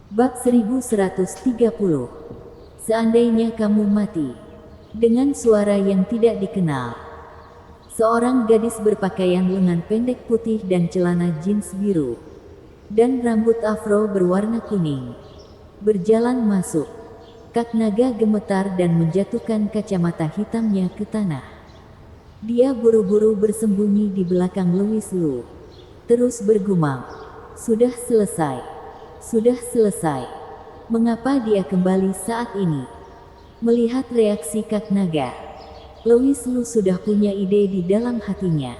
Bab 1130. Seandainya kamu mati. Dengan suara yang tidak dikenal, seorang gadis berpakaian lengan pendek putih dan celana jeans biru, dan rambut afro berwarna kuning, berjalan masuk. Kak Naga gemetar dan menjatuhkan kacamata hitamnya ke tanah. Dia buru-buru bersembunyi di belakang Louis Lu, terus bergumam, "Sudah selesai. Sudah selesai. Mengapa dia kembali saat ini?" Melihat reaksi Kak Naga, Louis Lu sudah punya ide di dalam hatinya.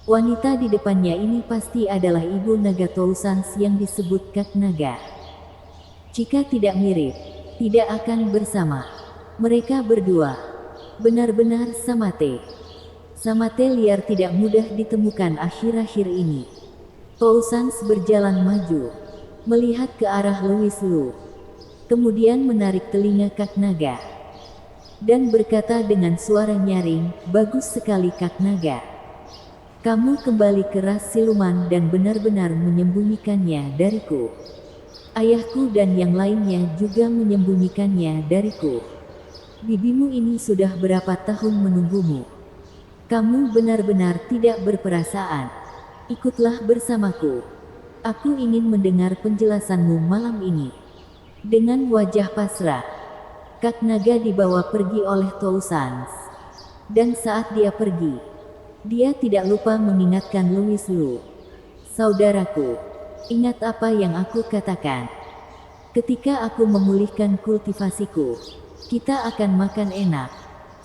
Wanita di depannya ini pasti adalah ibu naga Tousans yang disebut Kak Naga. Jika tidak mirip, tidak akan bersama. Mereka berdua benar-benar samate. Samate liar tidak mudah ditemukan akhir-akhir ini. Tousans berjalan maju, melihat ke arah Louis Lu, kemudian menarik telinga Kak Naga, dan berkata dengan suara nyaring, "Bagus sekali Kak Naga. Kamu kembali ke ras siluman dan benar-benar menyembunyikannya dariku. Ayahku dan yang lainnya juga menyembunyikannya dariku. Bibimu ini sudah berapa tahun menunggumu. Kamu benar-benar tidak berperasaan. Ikutlah bersamaku. Aku ingin mendengar penjelasanmu malam ini." Dengan wajah pasrah, Kak Naga dibawa pergi oleh Tousans. Dan saat dia pergi, dia tidak lupa mengingatkan Louis Lu. "Saudaraku, ingat apa yang aku katakan. Ketika aku memulihkan kultivasiku, kita akan makan enak."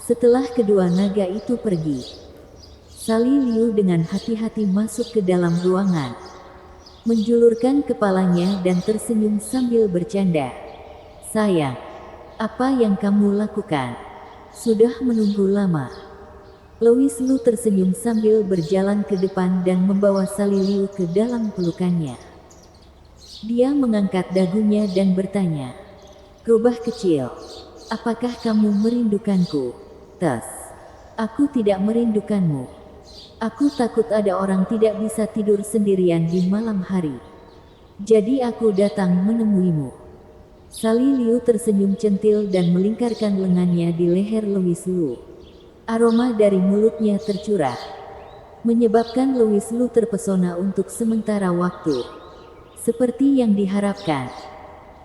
Setelah kedua naga itu pergi, Sali Liu dengan hati-hati masuk ke dalam ruangan, menjulurkan kepalanya dan tersenyum sambil bercanda. "Sayang, apa yang kamu lakukan? Sudah menunggu lama." Louis Lu tersenyum sambil berjalan ke depan dan membawa Sali Liu ke dalam pelukannya. Dia mengangkat dagunya dan bertanya, "Rubah kecil, apakah kamu merindukanku?" "Tes, aku tidak merindukanmu. Aku takut ada orang tidak bisa tidur sendirian di malam hari. Jadi aku datang menemuimu." Sali Liu tersenyum centil dan melingkarkan lengannya di leher Louis Lu. Aroma dari mulutnya tercurah, menyebabkan Louis Lu terpesona untuk sementara waktu. Seperti yang diharapkan,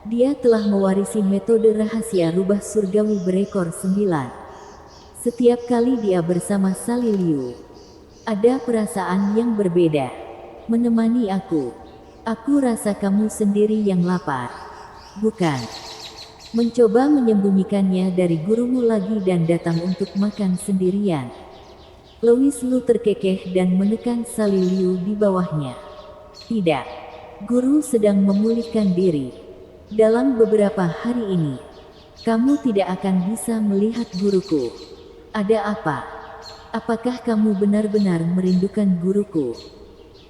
dia telah mewarisi metode rahasia rubah surgawi berekor 9. Setiap kali dia bersama Sali Liu, ada perasaan yang berbeda. "Menemani aku. Aku rasa kamu sendiri yang lapar, bukan?" Mencoba menyembunyikannya dari gurumu lagi dan datang untuk makan sendirian. Louis Lu terkekeh dan menekan Sali Liu di bawahnya. "Tidak. Guru sedang memulihkan diri. Dalam beberapa hari ini, kamu tidak akan bisa melihat guruku." "Ada apa? Apakah kamu benar-benar merindukan guruku?"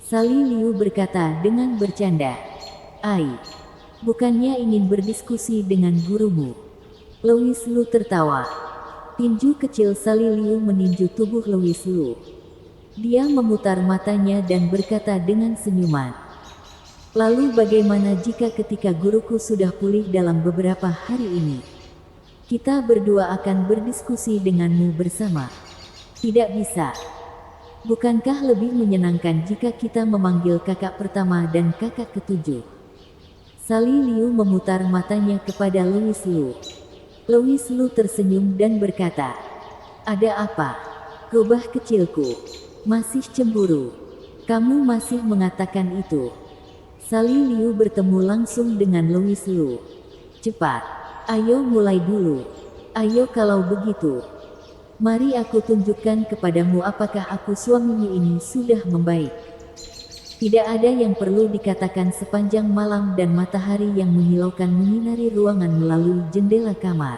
Sali Liu berkata dengan bercanda. "Ai, bukannya ingin berdiskusi dengan gurumu." Louis Lu tertawa. Tinju kecil Sali Liu meninju tubuh Louis Lu. Dia memutar matanya dan berkata dengan senyuman, "Lalu bagaimana jika ketika guruku sudah pulih dalam beberapa hari ini, kita berdua akan berdiskusi denganmu bersama?" "Tidak bisa. Bukankah lebih menyenangkan jika kita memanggil kakak pertama dan kakak ketujuh?" Sali Liu memutar matanya kepada Louis Lu. Louis Lu tersenyum dan berkata, "Ada apa? Rubah kecilku. Masih cemburu? Kamu masih mengatakan itu?" Sali Liu bertemu langsung dengan Louis Lu. "Cepat. Ayo mulai dulu. Ayo kalau begitu. Mari aku tunjukkan kepadamu apakah aku suamimu ini sudah membaik." Tidak ada yang perlu dikatakan sepanjang malam dan matahari yang menyilaukan menyinari ruangan melalui jendela kamar.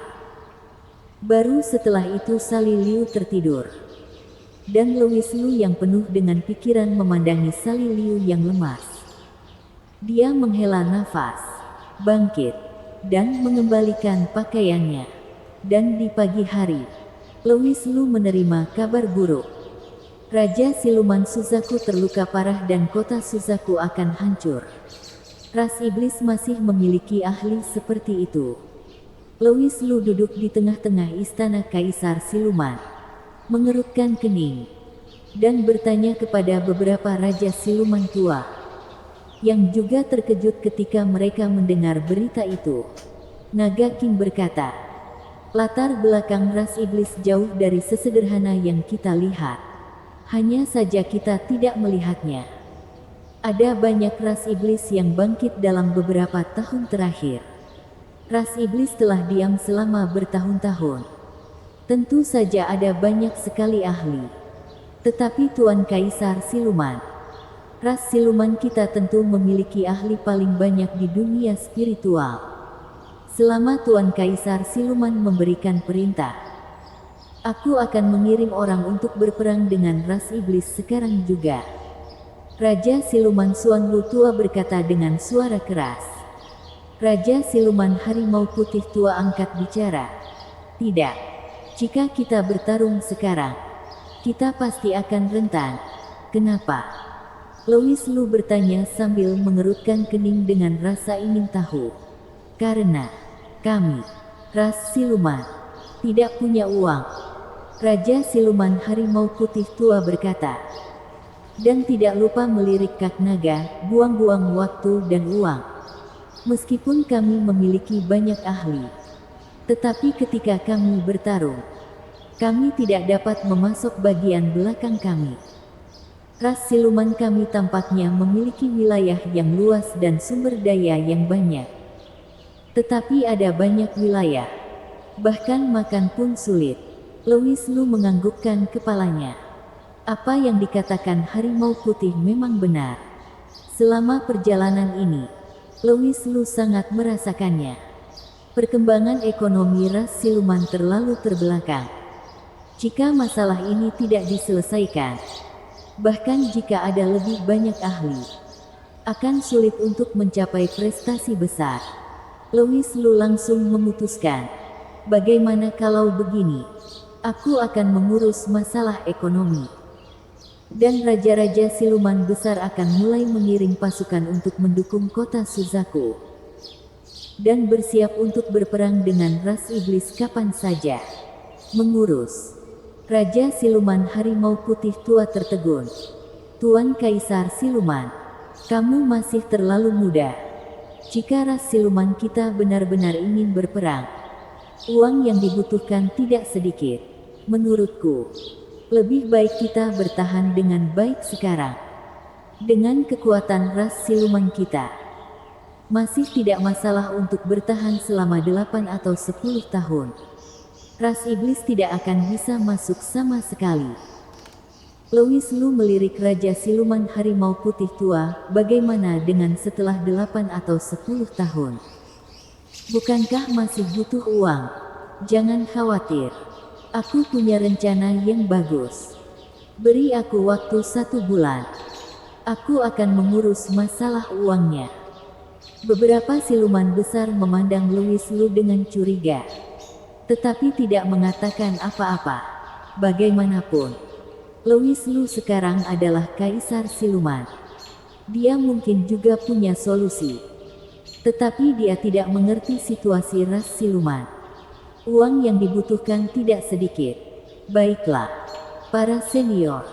Baru setelah itu Sali Liu tertidur. Dan Louis Lu yang penuh dengan pikiran memandangi Sali Liu yang lemas. Dia menghela nafas, bangkit, dan mengembalikan pakaiannya. Dan di pagi hari, Louis Lu menerima kabar buruk. Raja Siluman Suzaku terluka parah dan kota Suzaku akan hancur. Ras iblis masih memiliki ahli seperti itu. Louis Lu duduk di tengah-tengah istana Kaisar Siluman, mengerutkan kening, dan bertanya kepada beberapa raja siluman tua, yang juga terkejut ketika mereka mendengar berita itu. Naga King berkata, latar belakang ras iblis jauh dari sesederhana yang kita lihat. Hanya saja kita tidak melihatnya. Ada banyak ras iblis yang bangkit dalam beberapa tahun terakhir. Ras iblis telah diam selama bertahun-tahun. Tentu saja ada banyak sekali ahli. Tetapi Tuan Kaisar Siluman, ras siluman kita tentu memiliki ahli paling banyak di dunia spiritual. Selama Tuan Kaisar Siluman memberikan perintah, aku akan mengirim orang untuk berperang dengan ras iblis sekarang juga. Raja Siluman Xuanlu tua berkata dengan suara keras. Raja Siluman Harimau Putih tua angkat bicara. Tidak. Jika kita bertarung sekarang, kita pasti akan rentan. Kenapa? Louis Lu bertanya sambil mengerutkan kening dengan rasa ingin tahu. Karena kami, ras siluman, tidak punya uang. Raja Siluman Harimau Putih tua berkata. Dan tidak lupa melirik Kak Naga, buang-buang waktu dan uang. Meskipun kami memiliki banyak ahli, tetapi ketika kami bertarung, kami tidak dapat memasok bagian belakang kami. Ras siluman kami tampaknya memiliki wilayah yang luas dan sumber daya yang banyak. Tetapi ada banyak wilayah, bahkan makan pun sulit. Louis Lu menganggukkan kepalanya. Apa yang dikatakan Harimau Putih memang benar. Selama perjalanan ini, Louis Lu sangat merasakannya. Perkembangan ekonomi ras siluman terlalu terbelakang. Jika masalah ini tidak diselesaikan, bahkan jika ada lebih banyak ahli, akan sulit untuk mencapai prestasi besar. Louis Lu langsung memutuskan, bagaimana kalau begini? Aku akan mengurus masalah ekonomi. Dan raja-raja siluman besar akan mulai mengirim pasukan untuk mendukung kota Suzaku. Dan bersiap untuk berperang dengan ras iblis kapan saja. Mengurus. Raja Siluman Harimau Putih tua tertegun. Tuan Kaisar Siluman, kamu masih terlalu muda. Jika ras siluman kita benar-benar ingin berperang, uang yang dibutuhkan tidak sedikit. Menurutku, lebih baik kita bertahan dengan baik sekarang. Dengan kekuatan ras siluman kita, masih tidak masalah untuk bertahan selama 8 atau 10 tahun. Ras iblis tidak akan bisa masuk sama sekali. Louis Lu melirik Raja Siluman Harimau Putih tua, bagaimana dengan setelah 8 atau 10 tahun? Bukankah masih butuh uang? Jangan khawatir. Aku punya rencana yang bagus. Beri aku waktu 1 bulan. Aku akan mengurus masalah uangnya. Beberapa siluman besar memandang Louis Lu dengan curiga, tetapi tidak mengatakan apa-apa. Bagaimanapun, Louis Lu sekarang adalah Kaisar Siluman. Dia mungkin juga punya solusi, tetapi dia tidak mengerti situasi ras siluman. Uang yang dibutuhkan tidak sedikit. Baiklah, para senior.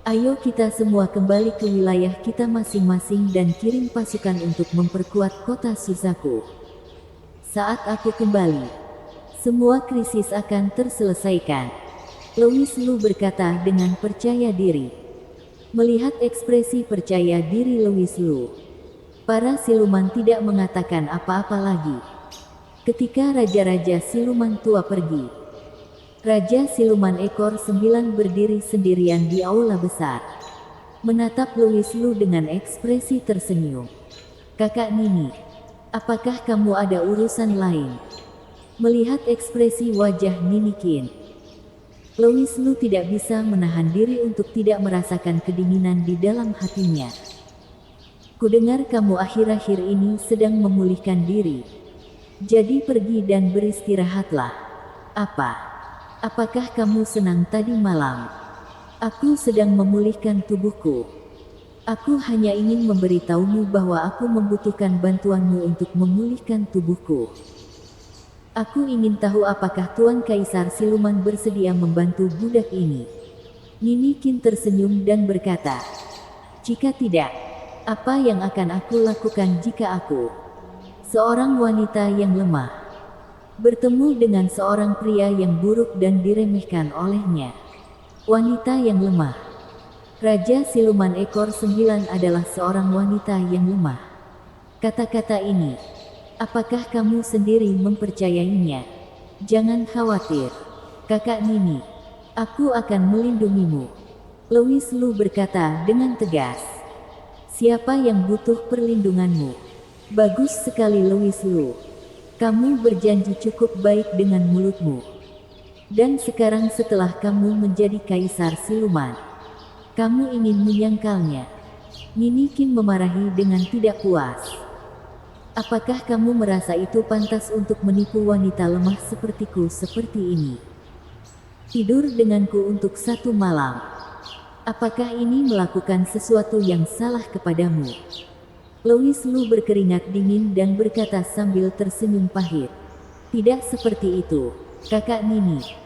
Ayo kita semua kembali ke wilayah kita masing-masing dan kirim pasukan untuk memperkuat kota Suzaku. Saat aku kembali, semua krisis akan terselesaikan. Louis Lu berkata dengan percaya diri. Melihat ekspresi percaya diri Louis Lu, para siluman tidak mengatakan apa-apa lagi. Ketika Raja-Raja Siluman tua pergi, Raja Siluman ekor 9 berdiri sendirian di aula besar, menatap Louis Lu dengan ekspresi tersenyum. Kakak Nini, apakah kamu ada urusan lain? Melihat ekspresi wajah Nini Qin, Louis Lu tidak bisa menahan diri untuk tidak merasakan kedinginan di dalam hatinya. Kudengar kamu akhir-akhir ini sedang memulihkan diri. Jadi pergi dan beristirahatlah. Apakah kamu senang tadi malam? Aku sedang memulihkan tubuhku. Aku hanya ingin memberitahumu bahwa aku membutuhkan bantuanmu untuk memulihkan tubuhku. Aku ingin tahu apakah Tuan Kaisar Siluman bersedia membantu budak ini. Ninikin tersenyum dan berkata, jika tidak, apa yang akan aku lakukan jika aku, seorang wanita yang lemah, bertemu dengan seorang pria yang buruk dan diremehkan olehnya? Wanita yang lemah. Raja Siluman ekor 9 adalah seorang wanita yang lemah. Kata-kata ini, apakah kamu sendiri mempercayainya? Jangan khawatir, kakak Nini. Aku akan melindungimu. Louis Lu berkata dengan tegas. Siapa yang butuh perlindunganmu? Bagus sekali Louis Lu. Kamu berjanji cukup baik dengan mulutmu. Dan sekarang setelah kamu menjadi Kaisar Siluman, kamu ingin menyangkalnya. Ninikin memarahi dengan tidak puas. Apakah kamu merasa itu pantas untuk menipu wanita lemah sepertiku seperti ini? Tidur denganku untuk 1 malam. Apakah ini melakukan sesuatu yang salah kepadamu? Louis Lu berkeringat dingin dan berkata sambil tersenyum pahit. Tidak seperti itu, kakak Nini.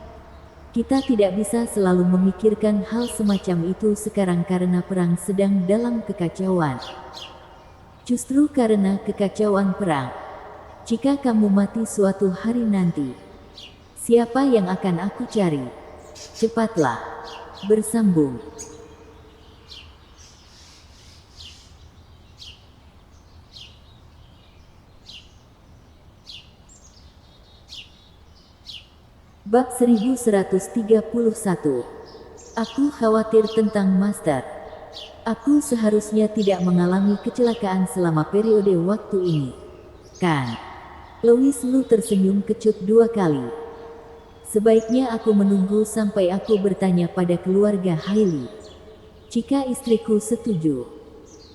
Kita tidak bisa selalu memikirkan hal semacam itu sekarang karena perang sedang dalam kekacauan. Justru karena kekacauan perang, jika kamu mati suatu hari nanti, siapa yang akan aku cari? Cepatlah, bersambung. Bab 1131. Aku khawatir tentang Master. Aku seharusnya tidak mengalami kecelakaan selama periode waktu ini, kan? Louis Lu tersenyum kecut 2 kali. Sebaiknya aku menunggu sampai aku bertanya pada keluarga Hailey. Jika istriku setuju,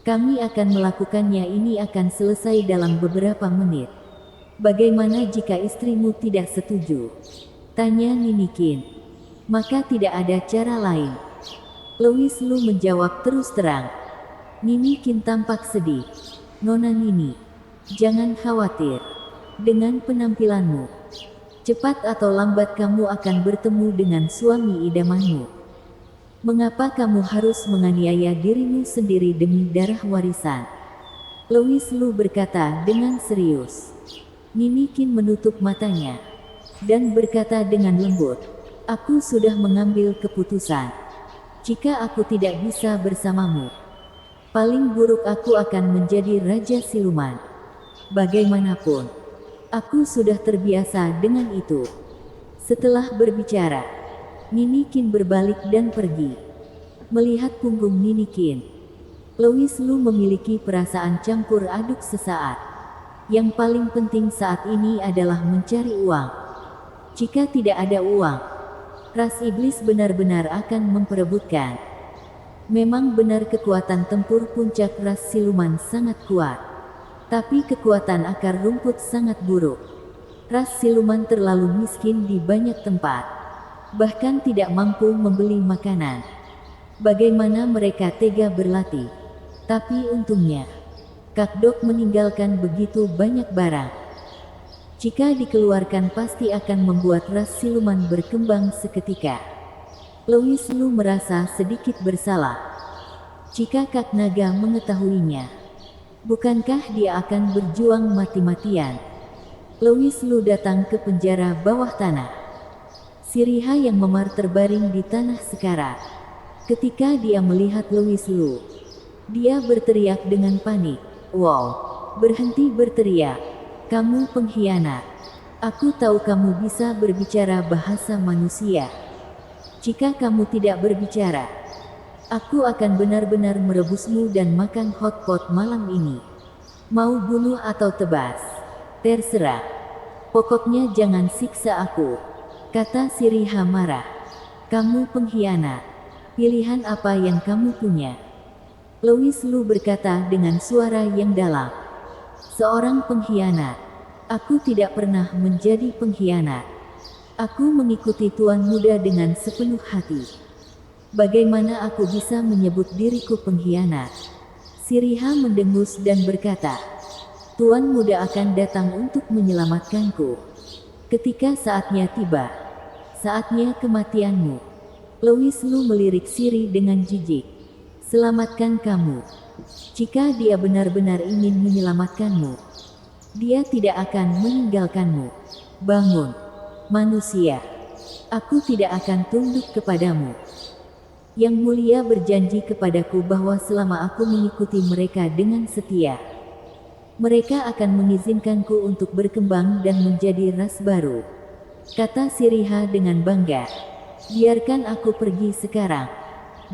kami akan melakukannya. Ini akan selesai dalam beberapa menit. Bagaimana jika istrimu tidak setuju? Tanya Ninikin. Maka tidak ada cara lain. Louis Lu menjawab terus terang. Ninikin tampak sedih. Nona Nini, jangan khawatir. Dengan penampilanmu, cepat atau lambat kamu akan bertemu dengan suami idamanmu. Mengapa kamu harus menganiaya dirimu sendiri demi darah warisan? Louis Lu berkata dengan serius. Ninikin menutup matanya dan berkata dengan lembut, aku sudah mengambil keputusan. Jika aku tidak bisa bersamamu, paling buruk aku akan menjadi Raja Siluman. Bagaimanapun, aku sudah terbiasa dengan itu. Setelah berbicara, Ninikin berbalik dan pergi. Melihat punggung Ninikin, Louis Lu memiliki perasaan campur aduk sesaat. Yang paling penting saat ini adalah mencari uang. Jika tidak ada uang, ras iblis benar-benar akan memperebutkan. Memang benar kekuatan tempur puncak ras siluman sangat kuat. Tapi kekuatan akar rumput sangat buruk. Ras siluman terlalu miskin di banyak tempat. Bahkan tidak mampu membeli makanan. Bagaimana mereka tega berlatih? Tapi untungnya, Kak Dok meninggalkan begitu banyak barang. Jika dikeluarkan pasti akan membuat ras siluman berkembang seketika. Louis Lu merasa sedikit bersalah. Jika Kak Naga mengetahuinya, bukankah dia akan berjuang mati-matian? Louis Lu datang ke penjara bawah tanah. Siriha yang memar terbaring di tanah sekarat. Ketika dia melihat Louis Lu, dia berteriak dengan panik. Wow, berhenti berteriak. Kamu pengkhianat. Aku tahu kamu bisa berbicara bahasa manusia. Jika kamu tidak berbicara, aku akan benar-benar merebusmu dan makan hotpot malam ini. Mau bunuh atau tebas? Terserah. Pokoknya jangan siksa aku, kata Siriha marah. Kamu pengkhianat. Pilihan apa yang kamu punya? Louis Lu berkata dengan suara yang dalam. Seorang pengkhianat. Aku tidak pernah menjadi pengkhianat. Aku mengikuti Tuan Muda dengan sepenuh hati. Bagaimana aku bisa menyebut diriku pengkhianat? Siriha mendengus dan berkata, Tuan muda akan datang untuk menyelamatkanku. Ketika saatnya tiba, saatnya kematianmu. Louis Lu melirik Siri dengan jijik. Selamatkan kamu. Jika dia benar-benar ingin menyelamatkanmu, dia tidak akan meninggalkanmu. Bangun, manusia. Aku tidak akan tunduk kepadamu. Yang mulia berjanji kepadaku bahwa selama aku mengikuti mereka dengan setia, mereka akan mengizinkanku untuk berkembang dan menjadi ras baru. Kata Siriha dengan bangga. Biarkan aku pergi sekarang.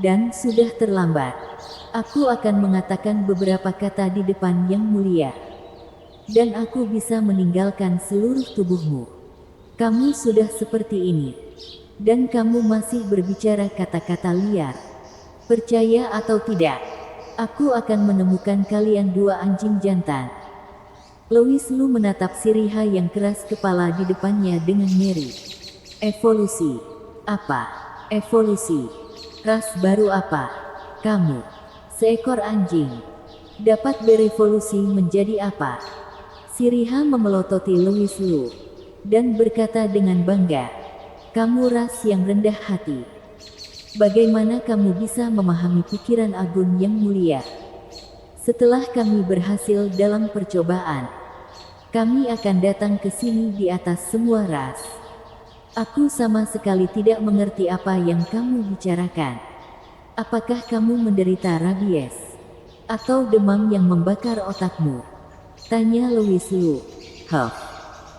Dan sudah terlambat. Aku akan mengatakan beberapa kata di depan Yang Mulia. Dan aku bisa meninggalkan seluruh tubuhmu. Kamu sudah seperti ini. Dan kamu masih berbicara kata-kata liar. Percaya atau tidak, aku akan menemukan kalian dua anjing jantan. Louis Lu menatap Siriha yang keras kepala di depannya dengan ngeri. Evolusi. Apa? Evolusi. Ras baru apa? Kamu. Seekor anjing. Dapat berevolusi menjadi apa? Siriha memelototi Louis Lu. Dan berkata dengan bangga. Kamu ras yang rendah hati. Bagaimana kamu bisa memahami pikiran Agun Yang Mulia? Setelah kami berhasil dalam percobaan, kami akan datang ke sini di atas semua ras. Aku sama sekali tidak mengerti apa yang kamu bicarakan. Apakah kamu menderita rabies? Atau demam yang membakar otakmu? Tanya Louis Lu.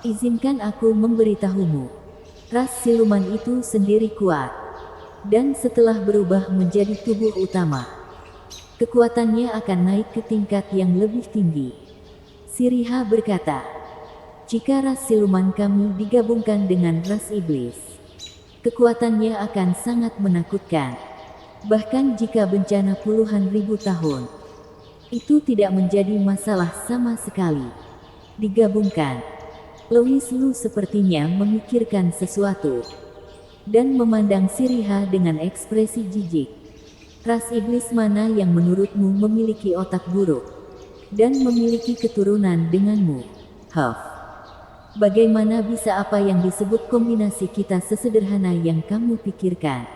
Izinkan aku memberitahumu. Ras siluman itu sendiri kuat. Dan setelah berubah menjadi tubuh utama, kekuatannya akan naik ke tingkat yang lebih tinggi. Siriha berkata, jika ras siluman kami digabungkan dengan ras iblis, kekuatannya akan sangat menakutkan. Bahkan jika bencana puluhan ribu tahun, itu tidak menjadi masalah sama sekali. Digabungkan. Louis Lu sepertinya memikirkan sesuatu. Dan memandang Siriha dengan ekspresi jijik. Ras iblis mana yang menurutmu memiliki otak buruk? Dan memiliki keturunan denganmu? Bagaimana bisa apa yang disebut kombinasi kita sesederhana yang kamu pikirkan?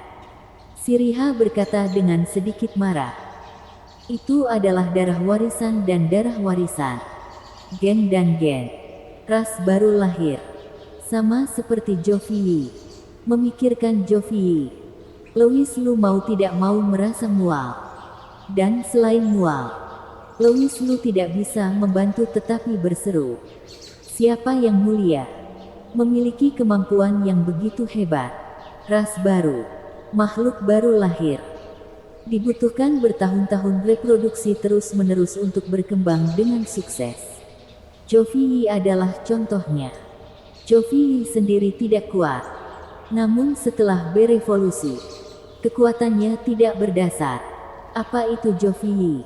Siriha berkata dengan sedikit marah. Itu adalah darah warisan dan darah warisan. Gen dan gen. Ras baru lahir. Sama seperti Jovi. Memikirkan Jovi. Louis Lu mau tidak mau merasa mual. Dan selain mual, Louis Lu tidak bisa membantu tetapi berseru. Siapa yang mulia? Memiliki kemampuan yang begitu hebat. Ras baru. Makhluk baru lahir. Dibutuhkan bertahun-tahun reproduksi terus-menerus untuk berkembang dengan sukses. Jovi adalah contohnya. Jovi sendiri tidak kuat. Namun setelah berevolusi, kekuatannya tidak berdasar. Apa itu Jovi?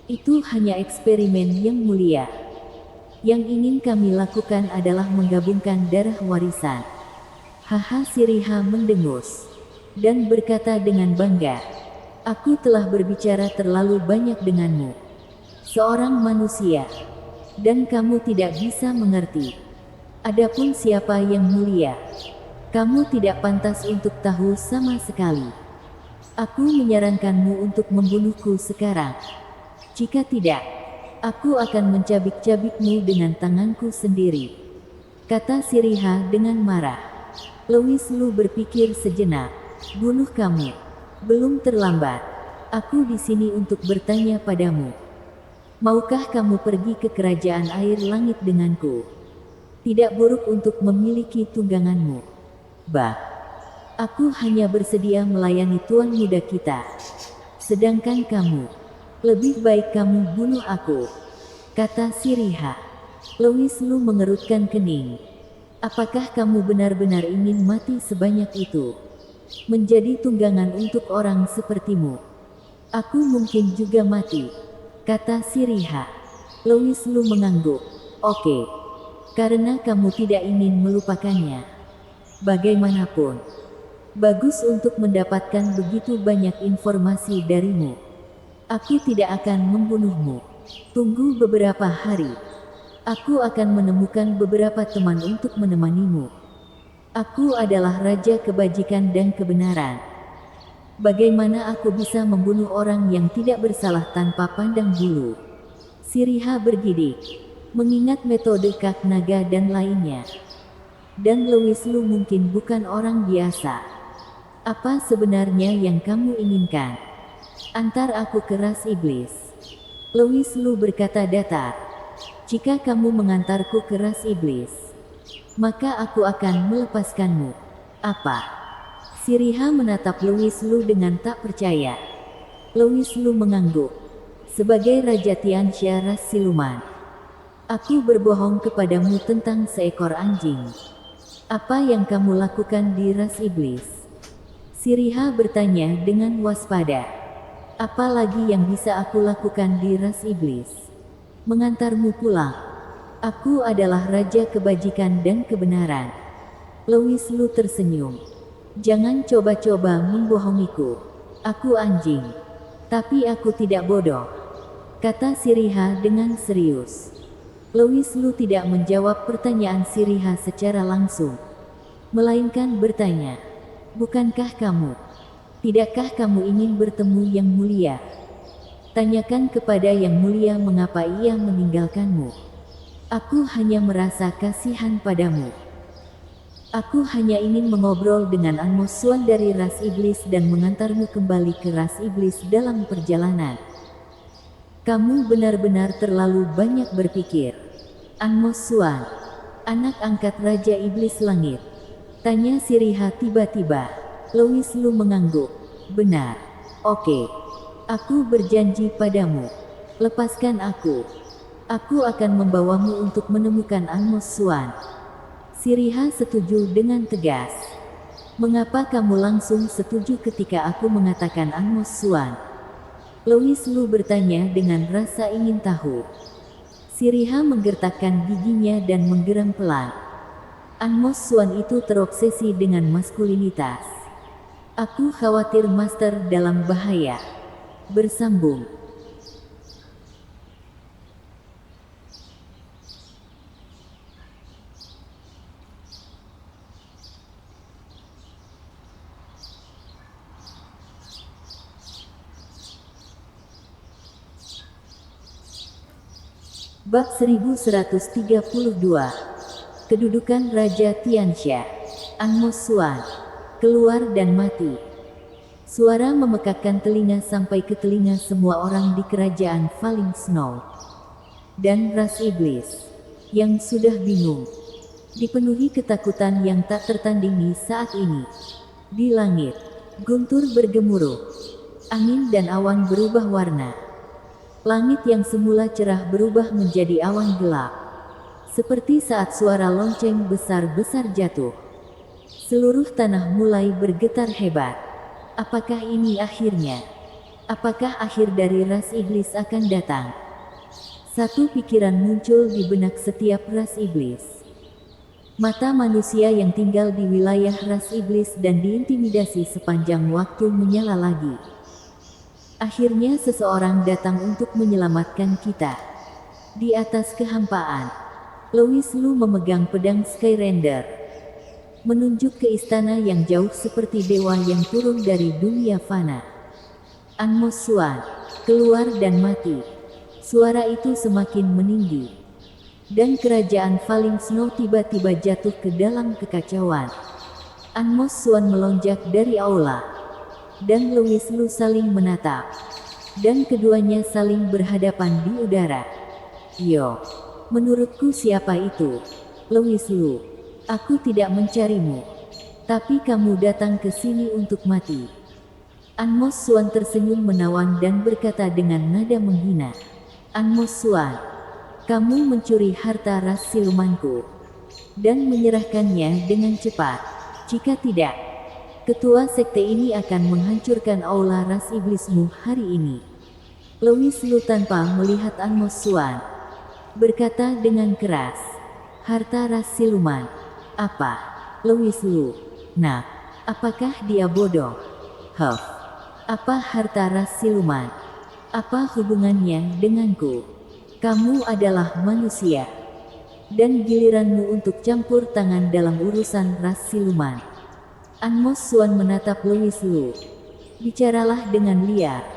Itu hanya eksperimen Yang Mulia. Yang ingin kami lakukan adalah menggabungkan darah warisan. Haha, Siriha mendengus. Dan berkata dengan bangga. Aku telah berbicara terlalu banyak denganmu. Seorang manusia. Dan kamu tidak bisa mengerti. Adapun siapa yang mulia, kamu tidak pantas untuk tahu sama sekali. Aku menyarankanmu untuk membunuhku sekarang. Jika tidak, aku akan mencabik-cabikmu dengan tanganku sendiri. Kata Siriha dengan marah. Louis Lu berpikir sejenak. Bunuh kamu. Belum terlambat. Aku di sini untuk bertanya padamu. Maukah kamu pergi ke kerajaan air langit denganku? Tidak buruk untuk memiliki tungganganmu. Aku hanya bersedia melayani tuan muda kita. Sedangkan kamu, lebih baik kamu bunuh aku. Kata Siriha. Louis Lu mengerutkan kening. Apakah kamu benar-benar ingin mati sebanyak itu? Menjadi tunggangan untuk orang sepertimu. Aku mungkin juga mati. Kata Siriha. Louis Lu mengangguk. Oke. Karena kamu tidak ingin melupakannya. Bagaimanapun, bagus untuk mendapatkan begitu banyak informasi darimu. Aku tidak akan membunuhmu. Tunggu beberapa hari. Aku akan menemukan beberapa teman untuk menemanimu. Aku adalah Raja Kebajikan dan Kebenaran. Bagaimana aku bisa membunuh orang yang tidak bersalah tanpa pandang bulu? Siriha bergidik, mengingat metode Kak Naga dan lainnya. Dan Louis Lu mungkin bukan orang biasa. Apa sebenarnya yang kamu inginkan? Antar aku ke ras iblis. Louis Lu berkata datar. Jika kamu mengantarku ke ras iblis, maka aku akan melepaskanmu. Apa? Siriha menatap Louis Lu dengan tak percaya. Louis Lu mengangguk. Sebagai Raja Tianxia ras siluman, aku berbohong kepadamu tentang seekor anjing. Apa yang kamu lakukan di ras iblis? Siriha bertanya dengan waspada. Apa lagi yang bisa aku lakukan di ras iblis? Mengantarmu pulang. Aku adalah Raja Kebajikan dan Kebenaran. Louis Lu tersenyum. Jangan coba-coba membohongiku. Aku anjing. Tapi aku tidak bodoh, kata Siriha dengan serius. Louis Lu tidak menjawab pertanyaan Siriha secara langsung, melainkan bertanya, bukankah kamu? Tidakkah kamu ingin bertemu Yang Mulia? Tanyakan kepada Yang Mulia mengapa ia meninggalkanmu. Aku hanya merasa kasihan padamu. Aku hanya ingin mengobrol dengan An Mo Xuan dari ras iblis dan mengantarmu kembali ke ras iblis dalam perjalanan. Kamu benar-benar terlalu banyak berpikir. An Mo Xuan, anak angkat Raja Iblis Langit, tanya Siriha tiba-tiba. Louis Lu mengangguk. Benar. Oke. Aku berjanji padamu. Lepaskan aku. Aku akan membawamu untuk menemukan An Mo Xuan. Siriha setuju dengan tegas. Mengapa kamu langsung setuju ketika aku mengatakan An Mo Xuan? Louis Lu bertanya dengan rasa ingin tahu. Siriha menggertakkan giginya dan menggeram pelan. An Mo Xuan itu terobsesi dengan maskulinitas. Aku khawatir Master dalam bahaya. Bersambung. Bab 1132. Kedudukan Raja Tianxia. An Mo Xuan keluar dan mati. Suara memekakkan telinga sampai ke telinga semua orang di kerajaan Falling Snow. Dan ras iblis, yang sudah bingung, dipenuhi ketakutan yang tak tertandingi saat ini. Di langit, guntur bergemuruh. Angin dan awan berubah warna. Langit yang semula cerah berubah menjadi awan gelap. Seperti saat suara lonceng besar-besar jatuh. Seluruh tanah mulai bergetar hebat. Apakah ini akhirnya? Apakah akhir dari ras iblis akan datang? Satu pikiran muncul di benak setiap ras iblis. Mata manusia yang tinggal di wilayah ras iblis dan diintimidasi sepanjang waktu menyala lagi. Akhirnya seseorang datang untuk menyelamatkan kita. Di atas kehampaan, Louis Lu memegang pedang Skyrender, menunjuk ke istana yang jauh seperti dewa yang turun dari dunia fana. An Mo Xuan keluar dan mati. Suara itu semakin meninggi. Dan kerajaan Falling Snow tiba-tiba jatuh ke dalam kekacauan. An Mo Xuan melonjak dari aula. Dan Louis Lu saling menatap. Dan keduanya saling berhadapan di udara. Yo, menurutku siapa itu? Louis Lu. Aku tidak mencarimu. Tapi kamu datang ke sini untuk mati. An Mo Xuan tersenyum menawan dan berkata dengan nada menghina. An Mo Xuan, kamu mencuri harta ras silumanku. Dan menyerahkannya dengan cepat. Jika tidak, ketua sekte ini akan menghancurkan aula ras iblismu hari ini. Louis Lu tanpa melihat An Mo Xuan berkata dengan keras. Harta ras siluman. Apa? Louis Lu. Nah, apakah dia bodoh? Apa harta ras siluman? Apa hubungannya denganku? Kamu adalah manusia. Dan giliranmu untuk campur tangan dalam urusan ras siluman. Amos Swan menatap Louis Lu. Bicaralah dengan liar.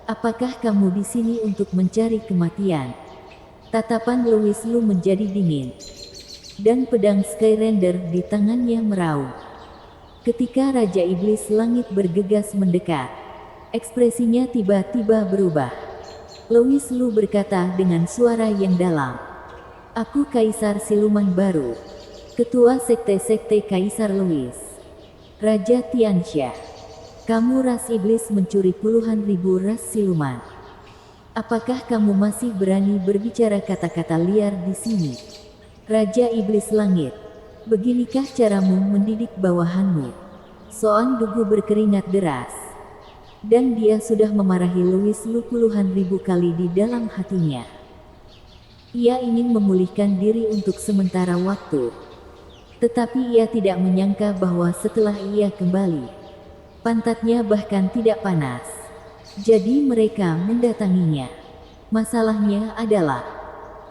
Apakah kamu di sini untuk mencari kematian? Tatapan Louis Lu menjadi dingin. Dan pedang Skyrender di tangannya meraung. Ketika Raja Iblis Langit bergegas mendekat, ekspresinya tiba-tiba berubah. Louis Lu berkata dengan suara yang dalam. Aku Kaisar Siluman Baru. Ketua Sekte-Sekte Kaisar Louis. Raja Tianxia. Kamu ras iblis mencuri puluhan ribu ras siluman. Apakah kamu masih berani berbicara kata-kata liar di sini? Raja Iblis Langit. Beginikah caramu mendidik bawahanmu? Soan Dugu berkeringat deras. Dan dia sudah memarahi Louis Lu puluhan ribu kali di dalam hatinya. Ia ingin memulihkan diri untuk sementara waktu. Tetapi ia tidak menyangka bahwa setelah ia kembali, pantatnya bahkan tidak panas. Jadi mereka mendatanginya. Masalahnya adalah,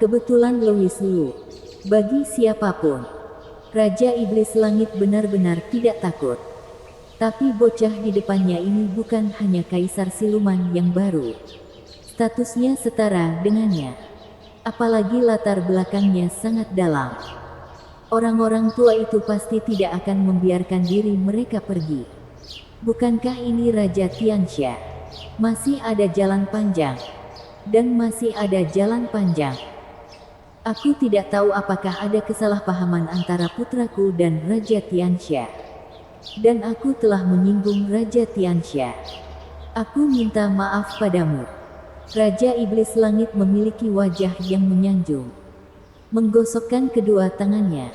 kebetulan Louis Lu, bagi siapapun, Raja Iblis Langit benar-benar tidak takut. Tapi bocah di depannya ini bukan hanya Kaisar Siluman yang baru. Statusnya setara dengannya. Apalagi latar belakangnya sangat dalam. Orang-orang tua itu pasti tidak akan membiarkan diri mereka pergi. Bukankah ini Raja Tianxia? Masih ada jalan panjang. Dan masih ada jalan panjang. Aku tidak tahu apakah ada kesalahpahaman antara putraku dan Raja Tianxia. Dan aku telah menyinggung Raja Tianxia. Aku minta maaf padamu. Raja Iblis Langit memiliki wajah yang menyanjung. Menggosokkan kedua tangannya.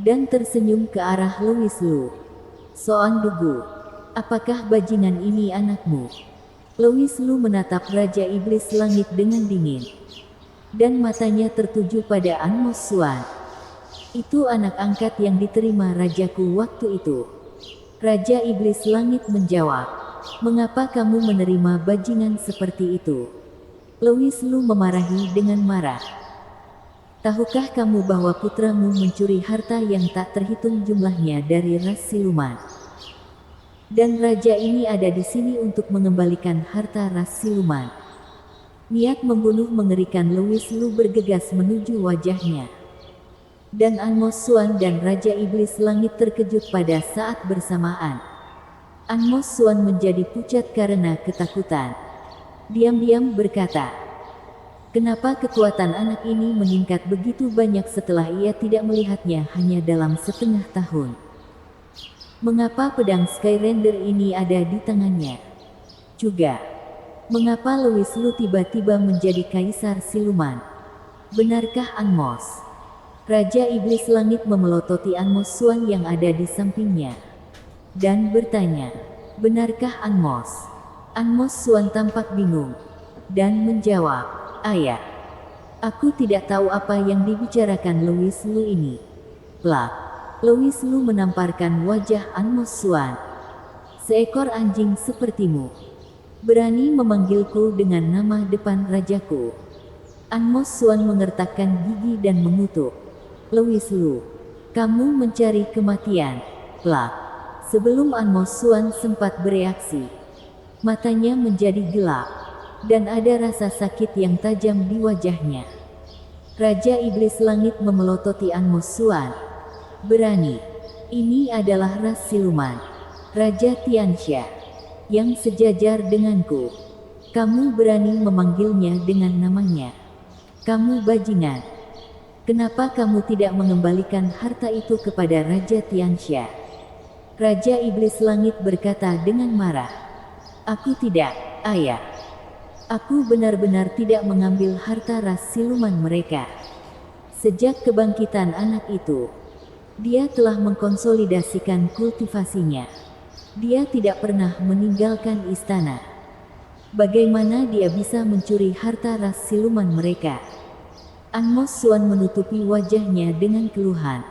Dan tersenyum ke arah Louis Lu. Soan Dugu. Apakah bajingan ini anakmu? Louis Lu menatap Raja Iblis Langit dengan dingin. Dan matanya tertuju pada Amos Swan. Itu anak angkat yang diterima rajaku waktu itu. Raja Iblis Langit menjawab. Mengapa kamu menerima bajingan seperti itu? Louis Lu memarahi dengan marah. Tahukah kamu bahwa putramu mencuri harta yang tak terhitung jumlahnya dari ras siluman? Dan raja ini ada di sini untuk mengembalikan harta ras siluman. Niat membunuh mengerikan. Louis Lu bergegas menuju wajahnya. Dan Amos Swan dan Raja Iblis Langit terkejut pada saat bersamaan. Amos Swan menjadi pucat karena ketakutan. Diam-diam berkata, kenapa kekuatan anak ini meningkat begitu banyak setelah ia tidak melihatnya hanya dalam setengah tahun? Mengapa pedang Skyrender ini ada di tangannya? Juga, mengapa Louis Lu tiba-tiba menjadi Kaisar Siluman? Benarkah Amos? Raja Iblis Langit memelototi Amos Swan yang ada di sampingnya. Dan bertanya, benarkah Amos? Amos Swan tampak bingung. Dan menjawab, ayah. Aku tidak tahu apa yang dibicarakan Louis Lu ini. Plak. Louis Lu menamparkan wajah Amos Swan. Seekor anjing sepertimu. Berani memanggilku dengan nama depan rajaku. Amos Swan mengertakkan gigi dan mengutuk. Louis Lu. Kamu mencari kematian. Plak. Sebelum Amos Swan sempat bereaksi, matanya menjadi gelap, dan ada rasa sakit yang tajam di wajahnya. Raja Iblis Langit memelototi Amos Swan. Berani. Ini adalah ras siluman. Raja Tianxia. Yang sejajar denganku. Kamu berani memanggilnya dengan namanya. Kamu bajingan. Kenapa kamu tidak mengembalikan harta itu kepada Raja Tianxia? Raja Iblis Langit berkata dengan marah. Aku tidak, ayah. Aku benar-benar tidak mengambil harta ras siluman mereka. Sejak kebangkitan anak itu, dia telah mengkonsolidasikan kultivasinya. Dia tidak pernah meninggalkan istana. Bagaimana dia bisa mencuri harta ras siluman mereka? Amos Swan menutupi wajahnya dengan keluhan.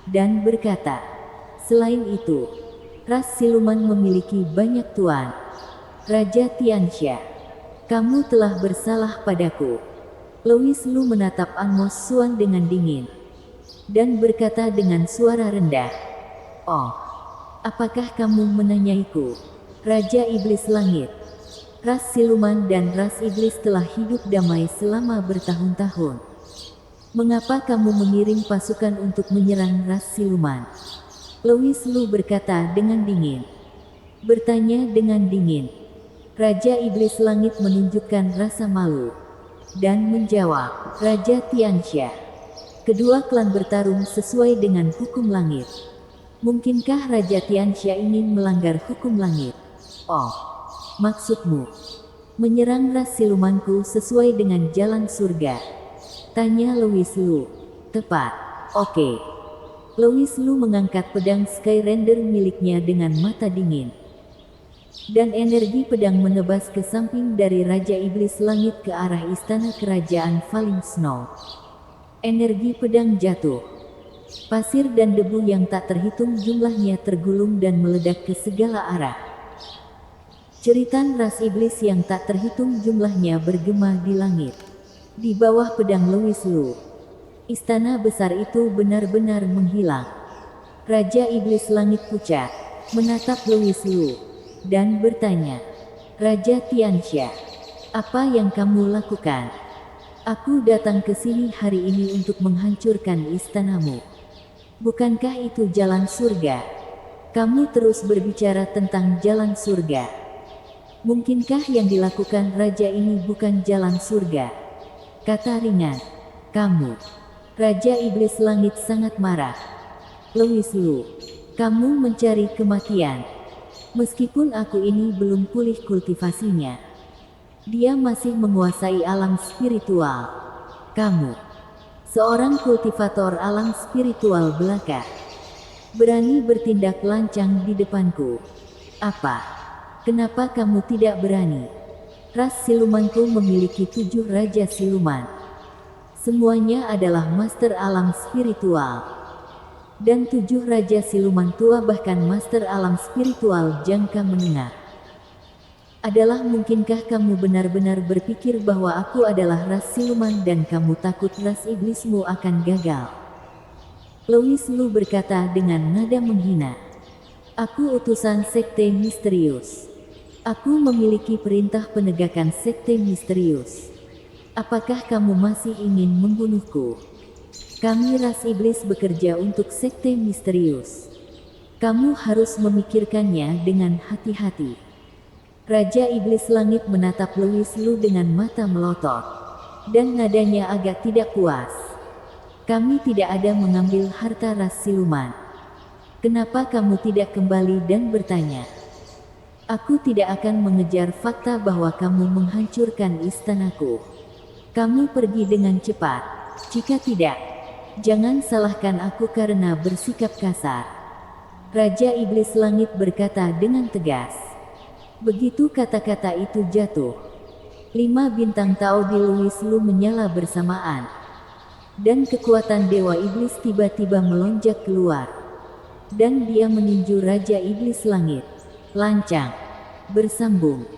Dan berkata, selain itu, ras siluman memiliki banyak tuan. Raja Tianxia. Kamu telah bersalah padaku. Louis Lu menatap Amos Suan dengan dingin. Dan berkata dengan suara rendah. Oh, apakah kamu menanyaiku? Raja Iblis Langit. Ras siluman dan ras iblis telah hidup damai selama bertahun-tahun. Mengapa kamu mengirim pasukan untuk menyerang ras siluman? Louis Lu berkata dengan dingin. Bertanya dengan dingin. Raja Iblis Langit menunjukkan rasa malu. Dan menjawab, Raja Tianxia. Kedua klan bertarung sesuai dengan hukum langit. Mungkinkah Raja Tianxia ingin melanggar hukum langit? Oh, maksudmu menyerang ras silumanku sesuai dengan jalan surga? Tanya Louis Lu. Tepat. Oke. Louis Lu mengangkat pedang Skyrender miliknya dengan mata dingin. Dan energi pedang menebas ke samping dari Raja Iblis Langit ke arah istana kerajaan Falling Snow. Energi pedang jatuh. Pasir dan debu yang tak terhitung jumlahnya tergulung dan meledak ke segala arah. Jeritan ras iblis yang tak terhitung jumlahnya bergema di langit. Di bawah pedang Louis Lu, istana besar itu benar-benar menghilang. Raja Iblis Langit pucat, menatap Louis Lu, dan bertanya, Raja Tianxia, apa yang kamu lakukan? Aku datang ke sini hari ini untuk menghancurkan istanamu. Bukankah itu jalan surga? Kamu terus berbicara tentang jalan surga. Mungkinkah yang dilakukan raja ini bukan jalan surga? Kata ringan. Kamu. Raja Iblis Langit sangat marah. Louis Lu, kamu mencari kematian. Meskipun aku ini belum pulih kultivasinya. Dia masih menguasai alam spiritual. Kamu. Seorang kultivator alam spiritual belaka. Berani bertindak lancang di depanku. Apa? Kenapa kamu tidak berani? Ras silumanku memiliki 7 raja siluman. Semuanya adalah master alam spiritual. Dan 7 raja siluman tua bahkan master alam spiritual jangka menengah. Adalah mungkinkah kamu benar-benar berpikir bahwa aku adalah ras siluman dan kamu takut ras iblismu akan gagal? Louis Lu berkata dengan nada menghina. Aku utusan sekte misterius. Aku memiliki perintah penegakan sekte misterius. Apakah kamu masih ingin membunuhku? Kami ras iblis bekerja untuk sekte misterius. Kamu harus memikirkannya dengan hati-hati. Raja Iblis Langit menatap Louis Lu dengan mata melotot. Dan nadanya agak tidak puas. Kami tidak ada mengambil harta ras siluman. Kenapa kamu tidak kembali dan bertanya? Aku tidak akan mengejar fakta bahwa kamu menghancurkan istanaku. Kamu pergi dengan cepat. Jika tidak, jangan salahkan aku karena bersikap kasar. Raja Iblis Langit berkata dengan tegas. Begitu kata-kata itu jatuh, 5 bintang Tao di Louis Lu menyala bersamaan. Dan kekuatan Dewa Iblis tiba-tiba melonjak keluar. Dan dia meninju Raja Iblis Langit. Lancang. Bersambung.